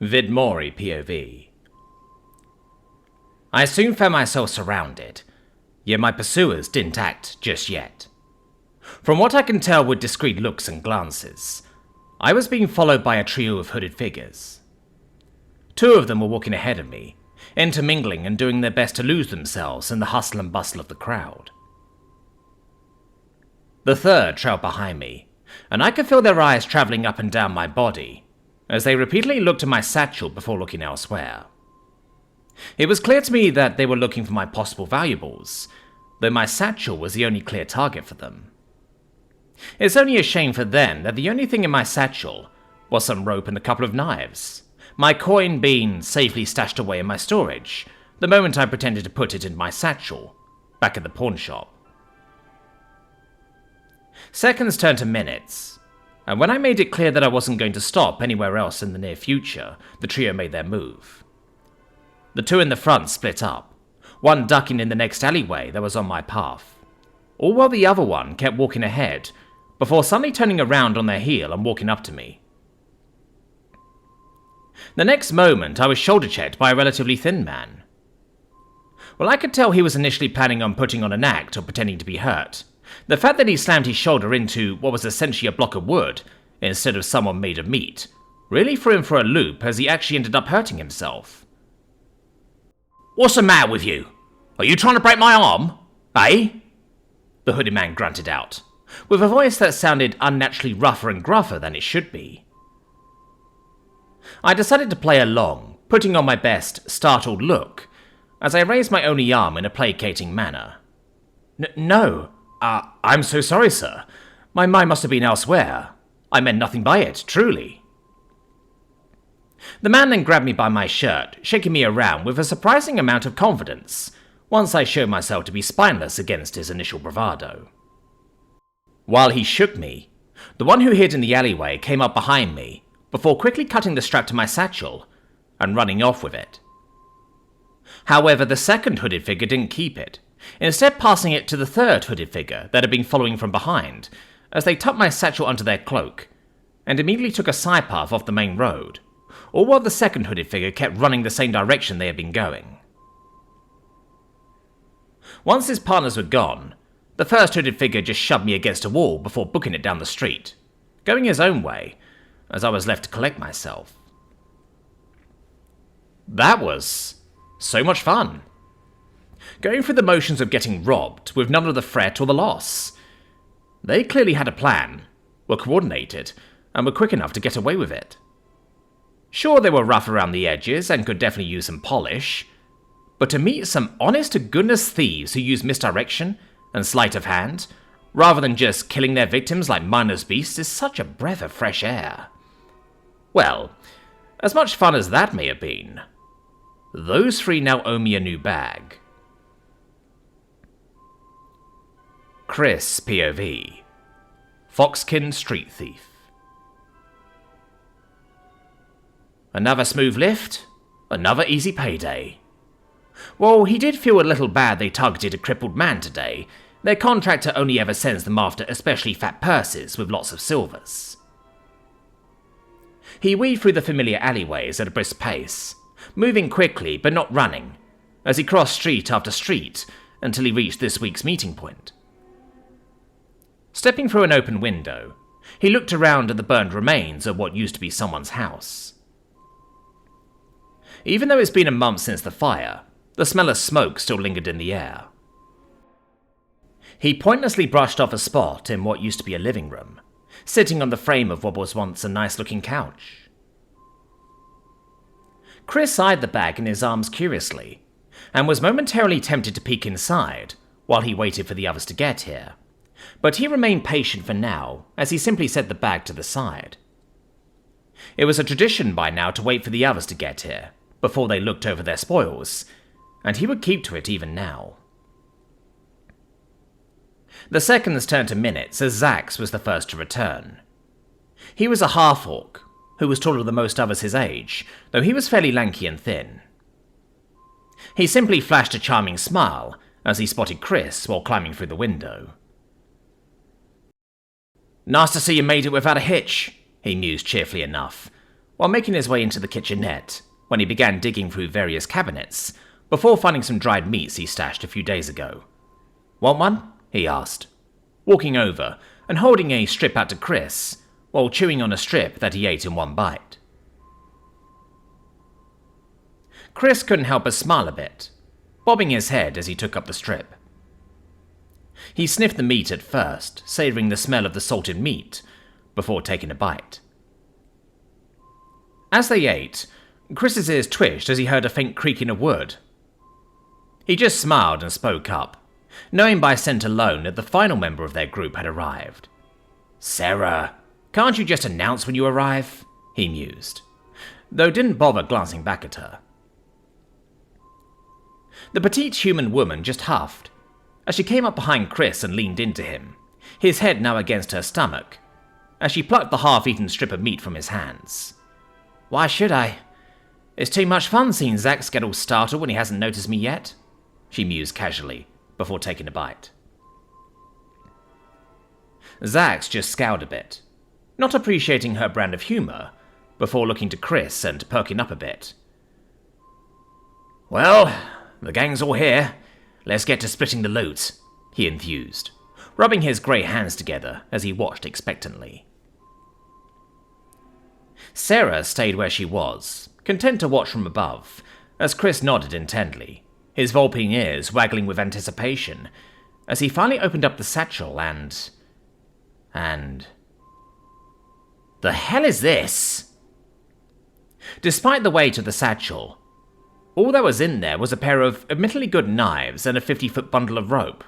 Vidmori POV. I soon found myself surrounded, yet my pursuers didn't act just yet. From what I can tell with discreet looks and glances, I was being followed by a trio of hooded figures. Two of them were walking ahead of me, intermingling and doing their best to lose themselves in the hustle and bustle of the crowd. The third trailed behind me, and I could feel their eyes travelling up and down my body, as they repeatedly looked at my satchel before looking elsewhere. It was clear to me that they were looking for my possible valuables, though my satchel was the only clear target for them. It's only a shame for them that the only thing in my satchel was some rope and a couple of knives, my coin being safely stashed away in my storage the moment I pretended to put it in my satchel, back at the pawn shop. Seconds turned to minutes, and when I made it clear that I wasn't going to stop anywhere else in the near future, the trio made their move. The two in the front split up, one ducking in the next alleyway that was on my path, all while the other one kept walking ahead, before suddenly turning around on their heel and walking up to me. The next moment, I was shoulder-checked by a relatively thin man. While I could tell he was initially planning on putting on an act or pretending to be hurt, the fact that he slammed his shoulder into what was essentially a block of wood, instead of someone made of meat, really threw him for a loop as he actually ended up hurting himself. "What's the matter with you? Are you trying to break my arm? Eh?" the hooded man grunted out, with a voice that sounded unnaturally rougher and gruffer than it should be. I decided to play along, putting on my best, startled look, as I raised my only arm in a placating manner. No, I'm so sorry, sir. My mind must have been elsewhere. I meant nothing by it, truly." The man then grabbed me by my shirt, shaking me around with a surprising amount of confidence, once I showed myself to be spineless against his initial bravado. While he shook me, the one who hid in the alleyway came up behind me, before quickly cutting the strap to my satchel and running off with it. However, the second hooded figure didn't keep it, instead passing it to the third hooded figure that had been following from behind, as they tucked my satchel under their cloak, and immediately took a side path off the main road, all while the second hooded figure kept running the same direction they had been going. Once his partners were gone, the first hooded figure just shoved me against a wall before booking it down the street, going his own way, as I was left to collect myself. That was so much fun. Going through the motions of getting robbed with none of the threat or the loss. They clearly had a plan, were coordinated, and were quick enough to get away with it. Sure, they were rough around the edges and could definitely use some polish, but to meet some honest-to-goodness thieves who use misdirection and sleight of hand, rather than just killing their victims like mindless beasts, is such a breath of fresh air. Well, as much fun as that may have been, those three now owe me a new bag. Chris POV. Foxkin Street Thief. Another smooth lift, another easy payday. Well, he did feel a little bad they targeted a crippled man today. Their contractor only ever sends them after especially fat purses with lots of silvers. He weaved through the familiar alleyways at a brisk pace, moving quickly but not running, as he crossed street after street until he reached this week's meeting point. Stepping through an open window, he looked around at the burned remains of what used to be someone's house. Even though it's been a month since the fire, the smell of smoke still lingered in the air. He pointlessly brushed off a spot in what used to be a living room, sitting on the frame of what was once a nice-looking couch. Chris eyed the bag in his arms curiously, and was momentarily tempted to peek inside while he waited for the others to get here, but he remained patient for now as he simply set the bag to the side. It was a tradition by now to wait for the others to get here before they looked over their spoils, and he would keep to it even now. The seconds turned to minutes as Zax was the first to return. He was a half-orc, who was taller than most others his age, though he was fairly lanky and thin. He simply flashed a charming smile as he spotted Chris while climbing through the window. "Nice to see you made it without a hitch," he mused cheerfully enough, while making his way into the kitchenette when he began digging through various cabinets before finding some dried meats he stashed a few days ago. "Want one?" he asked, walking over and holding a strip out to Chris while chewing on a strip that he ate in one bite. Chris couldn't help but smile a bit, bobbing his head as he took up the strip. He sniffed the meat at first, savouring the smell of the salted meat, before taking a bite. As they ate, Chris's ears twitched as he heard a faint creaking of wood. He just smiled and spoke up, knowing by scent alone that the final member of their group had arrived. "Sarah, can't you just announce when you arrive?" he mused, though didn't bother glancing back at her. The petite human woman just huffed, as she came up behind Chris and leaned into him, his head now against her stomach, as she plucked the half-eaten strip of meat from his hands. "Why should I? It's too much fun seeing Zax get all startled when he hasn't noticed me yet," she mused casually, before taking a bite. Zax just scowled a bit, not appreciating her brand of humour, before looking to Chris and perking up a bit. "Well, the gang's all here. Let's get to splitting the loot," he enthused, rubbing his grey hands together as he watched expectantly. Sarah stayed where she was, content to watch from above, as Chris nodded intently, his vulpine ears waggling with anticipation, as he finally opened up the satchel and... The hell is this? Despite the weight of the satchel, all that was in there was a pair of admittedly good knives and a 50-foot bundle of rope.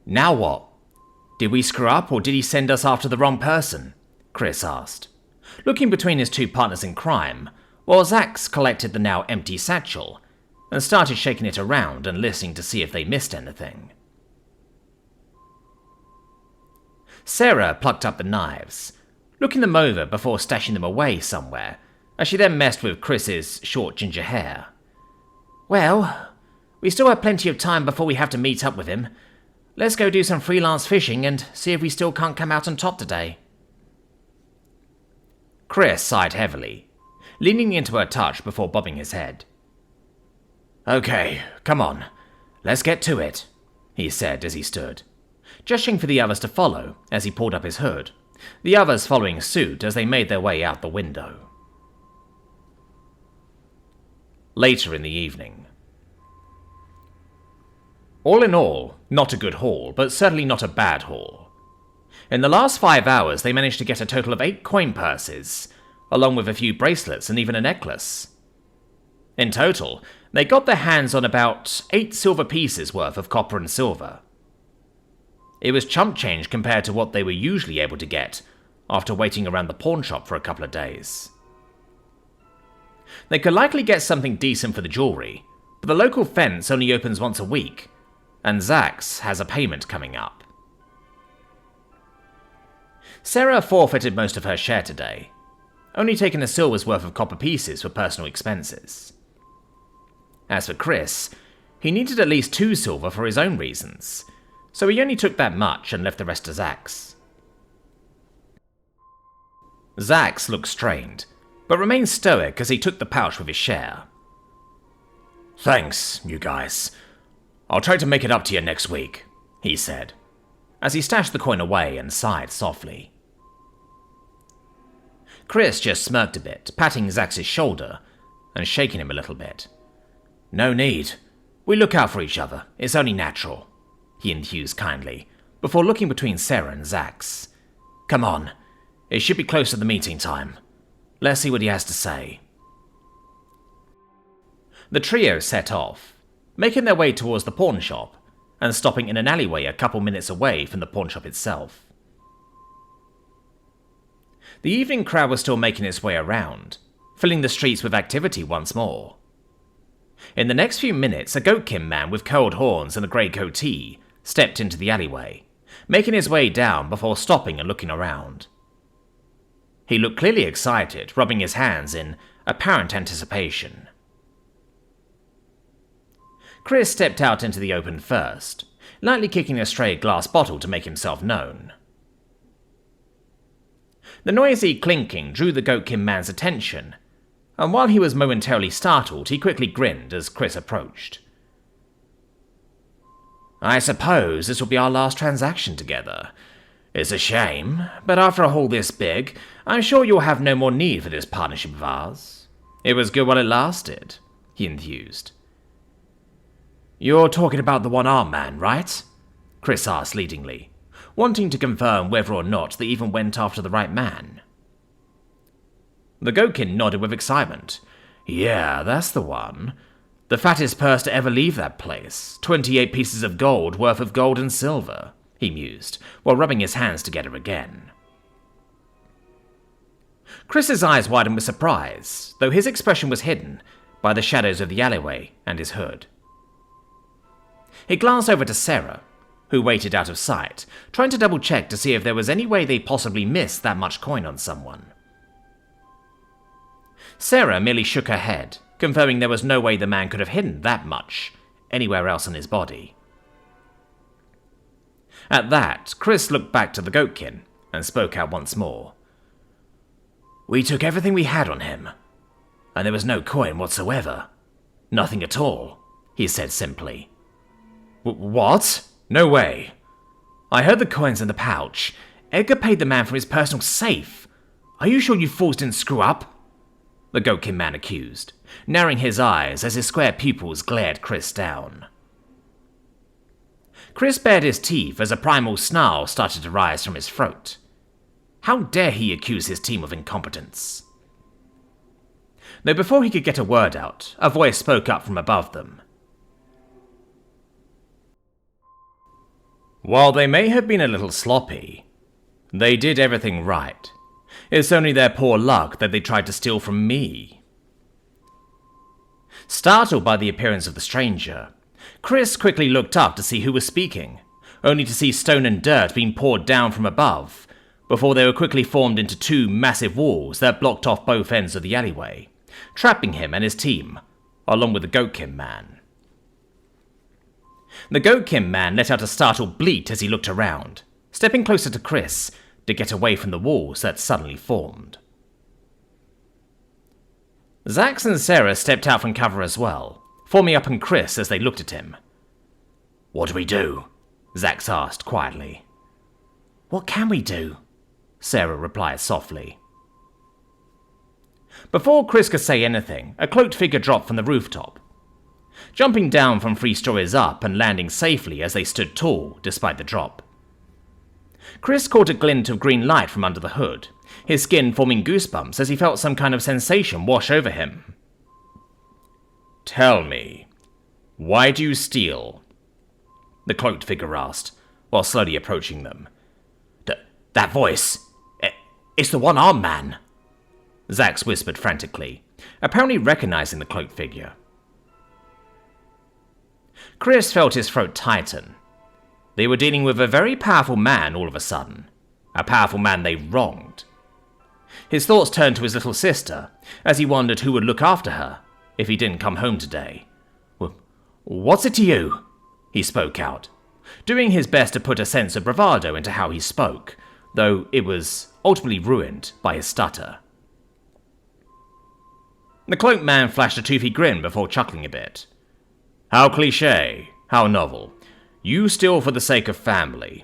"Now what? Did we screw up, or did he send us after the wrong person?" Chris asked, looking between his two partners in crime, while Zax collected the now empty satchel and started shaking it around and listening to see if they missed anything. Sarah plucked up the knives, looking them over before stashing them away somewhere, as she then messed with Chris's short ginger hair. "Well, we still have plenty of time before we have to meet up with him. Let's go do some freelance fishing and see if we still can't come out on top today." Chris sighed heavily, leaning into her touch before bobbing his head. "Okay, come on, let's get to it," he said as he stood, gesturing for the others to follow as he pulled up his hood, the others following suit as they made their way out the window. Later in the evening. All in all, not a good haul, but certainly not a bad haul. In the last 5 hours, they managed to get a total of 8 coin purses, along with a few bracelets and even a necklace. In total, they got their hands on about 8 silver pieces worth of copper and silver. It was chump change compared to what they were usually able to get after waiting around the pawn shop for a couple of days. They could likely get something decent for the jewellery, but the local fence only opens once a week, and Zax has a payment coming up. Sarah forfeited most of her share today, only taking a silver's worth of copper pieces for personal expenses. As for Chris, he needed at least 2 silver for his own reasons, so he only took that much and left the rest to Zax. Zax looked strained, but remained stoic as he took the pouch with his share. "Thanks, you guys. I'll try to make it up to you next week," he said, as he stashed the coin away and sighed softly. Chris just smirked a bit, patting Zax's shoulder and shaking him a little bit. "No need. We look out for each other. It's only natural," he enthused kindly, before looking between Sarah and Zax. "Come on. It should be close to the meeting time. Let's see what he has to say." The trio set off, making their way towards the pawn shop and stopping in an alleyway a couple minutes away from the pawn shop itself. The evening crowd was still making its way around, filling the streets with activity once more. In the next few minutes, a goatkin man with curled horns and a grey goatee stepped into the alleyway, making his way down before stopping and looking around. He looked clearly excited, rubbing his hands in apparent anticipation. Chris stepped out into the open first, lightly kicking a stray glass bottle to make himself known. The noisy clinking drew the Goatkin man's attention, and while he was momentarily startled, he quickly grinned as Chris approached. "I suppose this will be our last transaction together. It's a shame, but after a haul this big, I'm sure you'll have no more need for this partnership of ours. It was good while it lasted," he enthused. "You're talking about the one-armed man, right?" Chris asked leadingly, wanting to confirm whether or not they even went after the right man. The Goatkin nodded with excitement. "Yeah, that's the one. The fattest purse to ever leave that place. 28 pieces of gold worth of gold and silver," he mused, while rubbing his hands together again. Chris's eyes widened with surprise, though his expression was hidden by the shadows of the alleyway and his hood. He glanced over to Sarah, who waited out of sight, trying to double-check to see if there was any way they possibly missed that much coin on someone. Sarah merely shook her head, confirming there was no way the man could have hidden that much anywhere else on his body. At that, Chris looked back to the Goatkin and spoke out once more. "We took everything we had on him, and there was no coin whatsoever. Nothing at all," he said simply. "What? No way. I heard the coins in the pouch. Edgar paid the man from his personal safe. Are you sure you fools didn't screw up?" the Goatkin man accused, narrowing his eyes as his square pupils glared Chris down. Chris bared his teeth as a primal snarl started to rise from his throat. How dare he accuse his team of incompetence? Though before he could get a word out, a voice spoke up from above them. "While they may have been a little sloppy, they did everything right. It's only their poor luck that they tried to steal from me." Startled by the appearance of the stranger, Chris quickly looked up to see who was speaking, only to see stone and dirt being poured down from above, before they were quickly formed into two massive walls that blocked off both ends of the alleyway, trapping him and his team, along with the Goatkin man. The Goatkin man let out a startled bleat as he looked around, stepping closer to Chris to get away from the walls that suddenly formed. Zax and Sarah stepped out from cover as well, forming up on Chris as they looked at him. "What do we do?" Zax asked quietly. "What can we do?" Sarah replied softly. Before Chris could say anything, a cloaked figure dropped from the rooftop, jumping down from 3 stories up and landing safely as they stood tall despite the drop. Chris caught a glint of green light from under the hood, his skin forming goosebumps as he felt some kind of sensation wash over him. "Tell me, why do you steal?" the cloaked figure asked, while slowly approaching them. That voice, it's the one-armed man," Zax whispered frantically, apparently recognizing the cloaked figure. Chris felt his throat tighten. They were dealing with a very powerful man all of a sudden, a powerful man they wronged. His thoughts turned to his little sister, as he wondered who would look after her if he didn't come home today. "What's it to you?" he spoke out, doing his best to put a sense of bravado into how he spoke, though it was ultimately ruined by his stutter. The cloaked man flashed a toothy grin before chuckling a bit. "How cliché, how novel. You steal for the sake of family.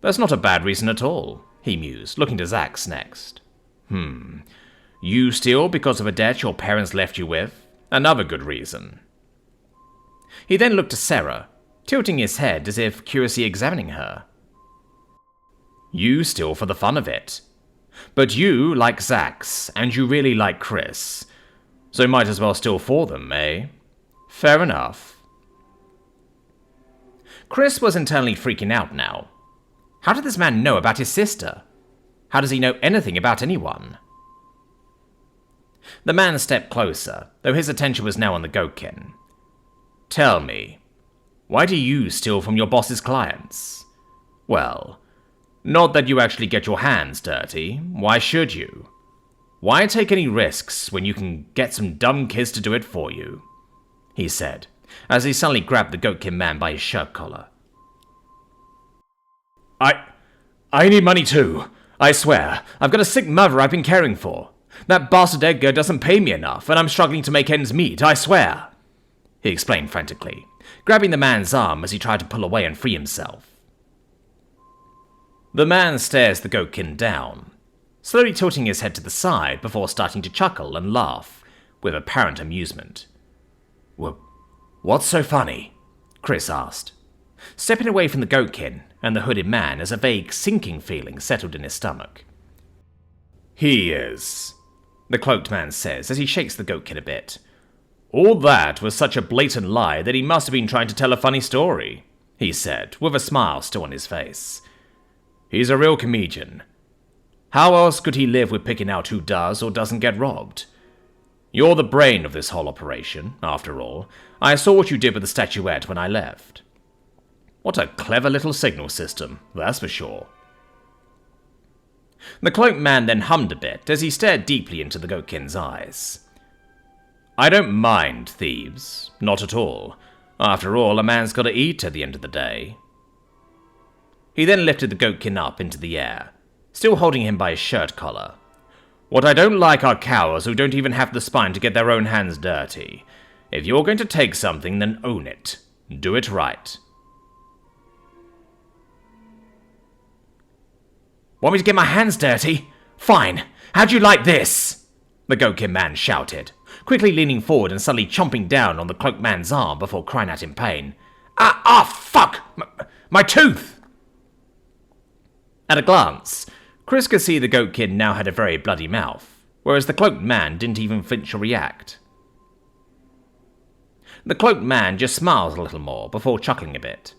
That's not a bad reason at all," he mused, looking to Zax next. You steal because of a debt your parents left you with? Another good reason." He then looked to Sarah, tilting his head as if curiously examining her. "You steal for the fun of it. But you like Zax, and you really like Chris, so might as well steal for them, eh? Fair enough." Chris was internally freaking out now. How did this man know about his sister? How does he know anything about anyone? The man stepped closer, though his attention was now on the Goatkin. "Tell me, why do you steal from your boss's clients? Well, not that you actually get your hands dirty. Why should you? Why take any risks when you can get some dumb kids to do it for you?" he said, as he suddenly grabbed the Goatkin man by his shirt collar. I need money too. I swear, I've got a sick mother I've been caring for. That bastard Edgar doesn't pay me enough, and I'm struggling to make ends meet, I swear," he explained frantically, grabbing the man's arm as he tried to pull away and free himself. The man stares the goatkin down, slowly tilting his head to the side before starting to chuckle and laugh with apparent amusement. "What's so funny?" Chris asked, stepping away from the goatkin and the hooded man as a vague sinking feeling settled in his stomach. "He is," the cloaked man says as he shakes the goatkin a bit. "All that was such a blatant lie that he must have been trying to tell a funny story," he said, with a smile still on his face. "He's a real comedian. How else could he live with picking out who does or doesn't get robbed? You're the brain of this whole operation, after all. I saw what you did with the statuette when I left. What a clever little signal system, that's for sure." The cloaked man then hummed a bit as he stared deeply into the goatkin's eyes. "I don't mind thieves, not at all. After all, a man's got to eat at the end of the day." He then lifted the goatkin up into the air, still holding him by his shirt collar. "What I don't like are cowards who don't even have the spine to get their own hands dirty. If you're going to take something, then own it. Do it right." "Want me to get my hands dirty? Fine. How'd you like this?" the goatkin man shouted, quickly leaning forward and suddenly chomping down on the cloaked man's arm before crying out in pain. Fuck! My tooth!" At a glance, Chris could see the goatkin now had a very bloody mouth, whereas the cloaked man didn't even flinch or react. The cloaked man just smiled a little more before chuckling a bit.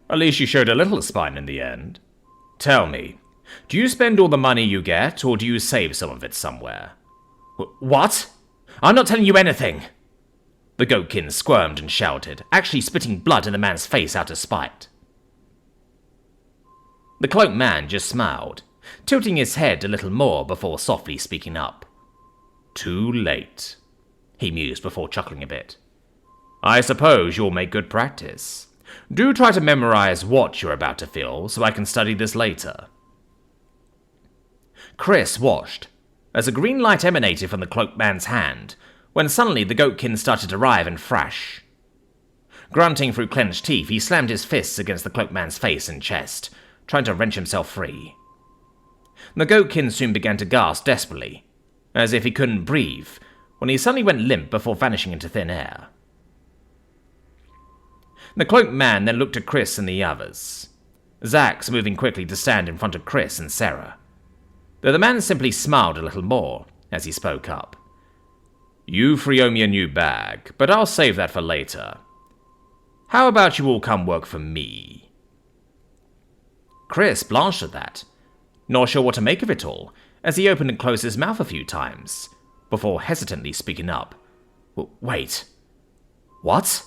"At least you showed a little spine in the end. Tell me, do you spend all the money you get, or do you save some of it somewhere?" "What? I'm not telling you anything!" The goatkin squirmed and shouted, actually spitting blood in the man's face out of spite. The cloaked man just smiled, tilting his head a little more before softly speaking up. "Too late," he mused before chuckling a bit. "I suppose you'll make good practice. Do try to memorize what you're about to feel so I can study this later." Chris watched as a green light emanated from the cloaked man's hand, when suddenly the goatkin started to writhe and thrash. Grunting through clenched teeth, he slammed his fists against the cloaked man's face and chest, trying to wrench himself free. The goatkin soon began to gasp desperately, as if he couldn't breathe, when he suddenly went limp before vanishing into thin air. The cloaked man then looked at Chris and the others, Zax moving quickly to stand in front of Chris and Sarah, though the man simply smiled a little more as he spoke up. "You three owe me a new bag, but I'll save that for later. How about you all come work for me?" Chris blanched at that, not sure what to make of it all, as he opened and closed his mouth a few times, before hesitantly speaking up. "Wait. What?"